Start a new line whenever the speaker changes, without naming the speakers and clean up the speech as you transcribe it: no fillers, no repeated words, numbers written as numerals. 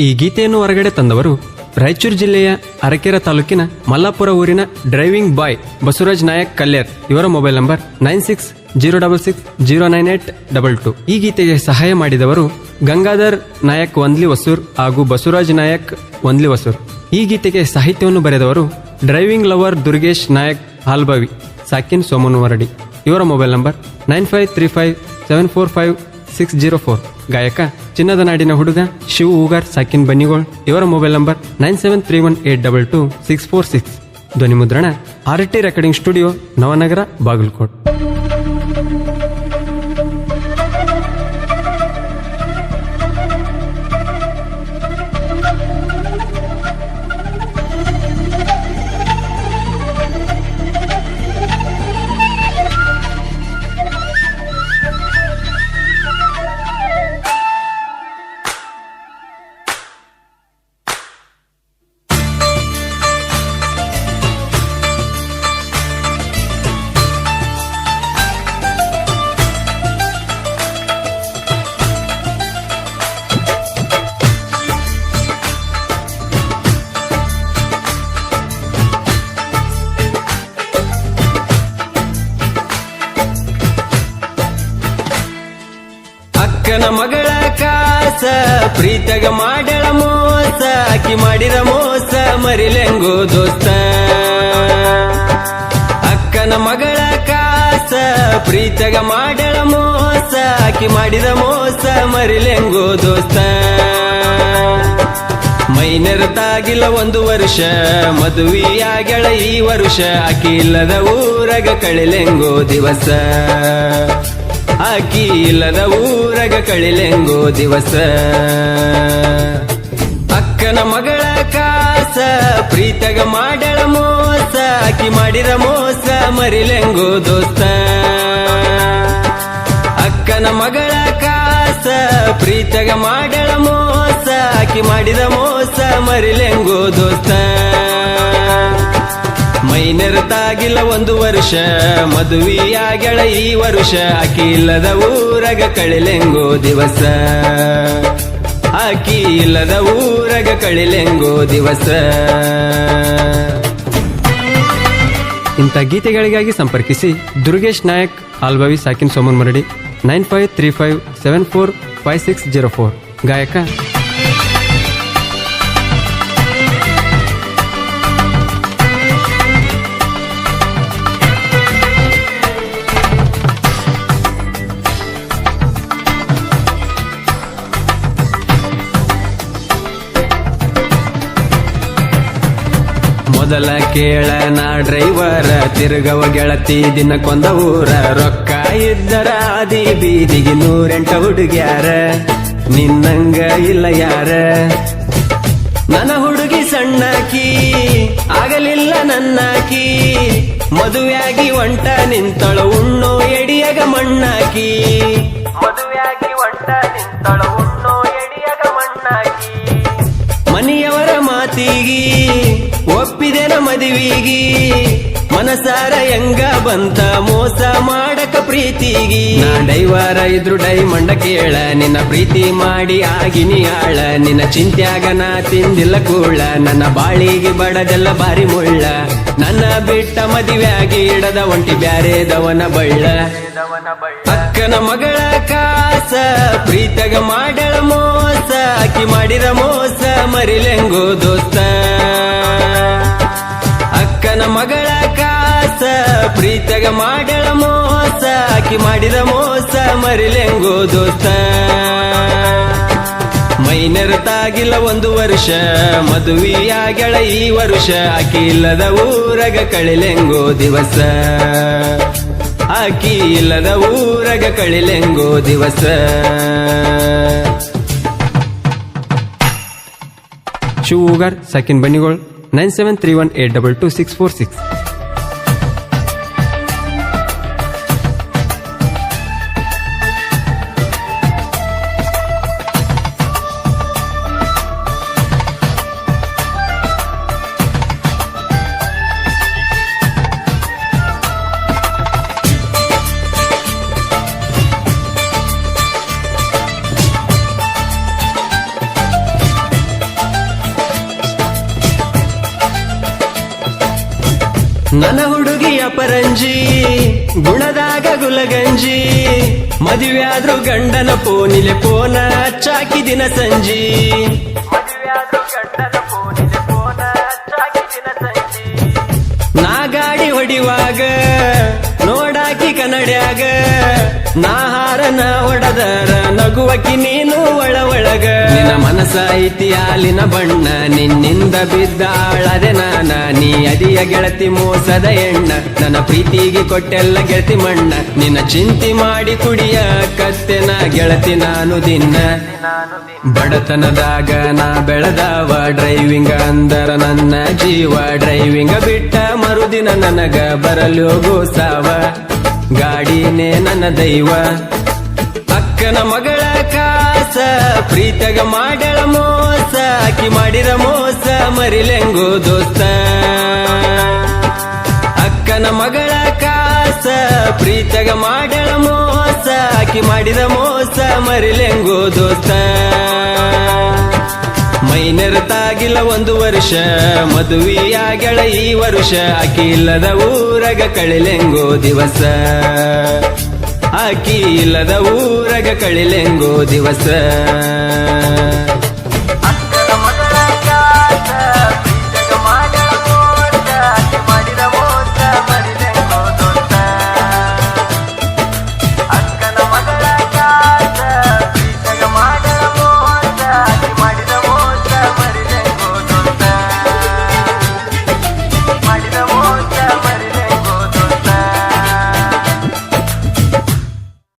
ಈ ಗೀತೆಯನ್ನು ಹೊರಗಡೆ ತಂದವರು ರಾಯಚೂರು ಜಿಲ್ಲೆಯ ಅರಕೆರೆ ತಾಲೂಕಿನ ಮಲ್ಲಾಪುರ ಊರಿನ ಡ್ರೈವಿಂಗ್ ಬಾಯ್ ಬಸವರಾಜ್ ನಾಯಕ್ ಕಲ್ಯಾರ್. ಇವರ ಮೊಬೈಲ್ ನಂಬರ್ 9606609822. ಈ ಗೀತೆಗೆ ಸಹಾಯ ಮಾಡಿದವರು ಗಂಗಾಧರ್ ನಾಯಕ್ ವಂದ್ಲಿ ಹೊಸೂರ್ ಹಾಗೂ ಬಸವರಾಜ್ ನಾಯಕ್ ವಂದ್ಲಿ ಹೊಸೂರ್. ಈ ಗೀತೆಗೆ ಸಾಹಿತ್ಯವನ್ನು ಬರೆದವರು ಡ್ರೈವಿಂಗ್ ಲವರ್ ದುರ್ಗೇಶ್ ನಾಯಕ್ ಹಾಲ್ಬಾವಿ ಸಾಕಿನ್ ಸೋಮನವರಡಿ. ಇವರ ಮೊಬೈಲ್ ನಂಬರ್ 9535745604. ಗಾಯಕ ಚಿನ್ನದ ನಾಡಿನ ಹುಡುಗ ಶಿವ್ ಹೂಗಾರ್ ಸಾಕಿನ್ ಬನ್ನಿಗೋಳ್. ಇವರ ಮೊಬೈಲ್ ನಂಬರ್ 9731822646. ಧ್ವನಿ ಮುದ್ರಣ RT recording studio, Navanagar, Bagalkot. ಅಕ್ಕನ ಮಗಳ ಕಾಸ ಪ್ರೀತಗ ಮಾಡಳ ಮೋಸ, ಆಕಿ ಮಾಡಿದ ಮೋಸ ಮರಿಲೆಂಗೋ ದೋಸ್ತ. ಅಕ್ಕನ ಮಗಳ ಕಾಸ ಪ್ರೀತಗ ಮಾಡಳ ಮೋಸ, ಆಕಿ ಮಾಡಿದ ಮೋಸ ಮರಿಲೆಂಗೋ ದೋಸ್ತ. ಮೈನೆರತಾಗಿಲ್ಲ 1 ವರ್ಷ, ಮದುವೆಯಾಗಳ ಈ ವರ್ಷ, ಆಕಿ ಇಲ್ಲದ ಊರಗ ಕಳಿಲೆಂಗೋ ದಿವಸ. ಆಕಿ ಇಲ್ಲದ ಊರಗ ಕಳಿಲೆಂಗೋ ದಿವಸ. ಅಕ್ಕನ ಮಗಳ ಕಾಸ ಪ್ರೀತಗ ಮಾಡಳ ಮೋಸ, ಆಕಿ ಮಾಡಿದ ಮೋಸ ಮರಿಲೆಂಗೋ ದೋಸ್ತ. ಅಕ್ಕನ ಮಗಳ ಕಾಸ ಪ್ರೀತಗ ಮಾಡಳ ಮೋಸ, ಆಕಿ ಮಾಡಿದ ಮೋಸ ಮರಿಲೆಂಗೋ ದೋಸ್ತ. ಮೈನೆರತಾಗಿಲ್ಲ 1 ವರ್ಷ, ಮದುವೆಯಾಗಳ ಈ ವರ್ಷ, ಆಕಿ ಇಲ್ಲದ ಊರಗ ಕಳಿಲೆಂಗೋ ದಿವಸ. ಆಕಿ ಇಲ್ಲದ ಊರಗ ಕಳಿಲೆಂಗೋ ದಿವಸ. ಇಂಥ ಗೀತೆಗಳಿಗಾಗಿ ಸಂಪರ್ಕಿಸಿ ದುರ್ಗೇಶ್ ನಾಯಕ್ ಆಲ್ಬಾವಿ ಸಾಕಿನ್ ಸೋಮನ್ ಮರಡಿ 9535745604. ಗಾಯಕ ಮೊದಲ ಕೇಳ ನಾ ಡ್ರೈವರ, ತಿರುಗವ ಗೆಳತಿ ದಿನಕ್ಕೊಂದ ಊರ. ರೊಕ್ಕ ಇದ್ದರ ಆದಿ ಬೀದಿಗೆ 108 ಹುಡುಗ್ಯಾರ, ನಿನ್ನಂಗ ಇಲ್ಲ ಯಾರ. ನನ್ನ ಹುಡುಗಿ ಸಣ್ಣಾಕಿ ಆಗಲಿಲ್ಲ ನನ್ನಾಕಿ, ಮದುವೆಯಾಗಿ ಒಂಟ ನಿಂತಳ ಉಣ್ಣೋ ಎಡಿಯಗ ಮಣ್ಣಾಕಿ. ಮದುವೆಯಾಗಿ ಒಂಟ ನಿಂತಳ ಉಣ್ಣೋ ಎಡಿಯಗ ಮಣ್ಣಾಕಿ. ಮನೆಯವರ ಮಾತಿಗಿ ಒಪ್ಪಿದೆನ ಮದುವಿಗಿ, ಮನಸಾರ ಹೆಂಗ ಬಂತ ಮೋಸ ಮಾಡಕ ಪ್ರೀತಿಗಿ. ನಾ ಡೈವರ ಇದ್ರು ಡೈಮಂಡ ಕೇಳ, ನಿನ್ನ ಪ್ರೀತಿ ಮಾಡಿ ಆಗಿನಿ ಆಳ. ನಿನ್ನ ಚಿಂತ್ಯಾಗ ನಾ ತಿಂದಿಲ್ಲ ಕೂಳ, ನನ್ನ ಬಾಳಿಗೆ ಬಡದೆಲ್ಲ ಬಾರಿ ಮುಳ್ಳ. ನನ್ನ ಬಿಟ್ಟ ಮದುವೆಯಾಗಿ ಇಡದ ಒಂಟಿ ಬ್ಯಾರೆದವನ ಬಳ್ಳ. ಅಕ್ಕನ ಮಗಳ ಕಾಸ ಪ್ರೀತಗ ಮಾಡಳ ಮೋಸ, ಆಕಿ ಮಾಡಿದ ಮೋಸ ಮರಿಲೆಂಗೋ ದೋಸ್ತ. ಅಕ್ಕನ ಮಗಳ ಕಾಸ ಪ್ರೀತಗ ಮಾಡಳ ಮೋಸ, ಆಕಿ ಮಾಡಿದ ಮೋಸ ಮರಿಲೆಂಗೋ ದೋಸ್ತ. ಮೈನೆರತಾಗಿಲ್ಲ 1 ವರ್ಷ, ಮದುವೆಯಾಗಳ ಈ ವರ್ಷ, ಆಕಿ ಇಲ್ಲದ ಊರಗ ಕಳಿಲೆಂಗೋ ದಿವಸ. ಆಕಿ ಇಲ್ಲದ ಊರಗ ಕಳಿಲೆಂಗೋ ದಿವಸ. ಶಿವ್ ಹೂಗಾರ್ ಸಾಕಿನ್ ಬನ್ನಿಗೋಳ್ 9731822646. ನನ್ನ ಹುಡುಗಿಯ ಪರಂಜಿ ಗುಣದಾಗ ಗುಲಗಂಜಿ ಮದುವೆಯಾದ್ರು ಗಂಡನ ಪೋನಿಲೆ ಪೋನ ಚಾಕಿದಿನ ಸಂಜಿ ನಾ ಗಾಡಿ ಹೊಡಿವಾಗ ನೋಡಾಕಿ ಕನ್ನಡ್ಯಾಗ ನಾ ಹಾರನ ಹೊಡದರ ನಗುವಕಿ ನೀನು ಒಳಗ ನಿನ್ನ ಮನಸ ಐತಿ ಹಾಲಿನ ಬಣ್ಣ ನಿನ್ನಿಂದ ಬಿದ್ದಾಳದೆ ನಾನ ನೀ ಅದಿಯ ಗೆಳತಿ ಮೋಸದ ಎಣ್ಣ ನನ್ನ ಪ್ರೀತಿಗೆ ಕೊಟ್ಟೆಲ್ಲ ಗೆಳತಿ ಮಣ್ಣ ನಿನ್ನ ಚಿಂತಿ ಮಾಡಿ ಕುಡಿಯ ಕತ್ತೆನ ಗೆಳತಿ ನಾನು ದಿನ ಬಡತನದಾಗ ನಾ ಬೆಳೆದವ ಡ್ರೈವಿಂಗ್ ಅಂದರ ನನ್ನ ಜೀವ ಡ್ರೈವಿಂಗ್ ಬಿಟ್ಟ ಮರುದಿನ ನನಗ ಬರಲು ಗೋಸಾವ ಗಾಡಿನೇ ನನ್ನ ದೈವ ಅಕ್ಕನ ಮಗಳ ಕಾಸ ಪ್ರೀತಗ ಮಾಡಳ ಮೋಸ ಆಕಿ ಮಾಡಿದ ಮೋಸ ಮರಿಲೆಂಗೋ ದೋಸ್ತ ಅಕ್ಕನ ಮಗಳ ಕಾಸ ಪ್ರೀತಗ ಮಾಡಳ ಮೋಸ ಆಕಿ ಮಾಡಿದ ಮೋಸ ಮರಿಲೆಂಗೋ ದೋಸ್ತ ಮೈನೆರತಾಗಿಲ್ಲ 1 ವರ್ಷ ಮದುವೆಯಾಗಳ ಈ ವರ್ಷ ಆಕಿ ಇಲ್ಲದ ಊರಗ ಕಳಿಲೆಂಗೋ ದಿವಸ ಆಕಿ ಇಲ್ಲದ ಊರಗ ಕಳಿಲೆಂಗೋ ದಿವಸ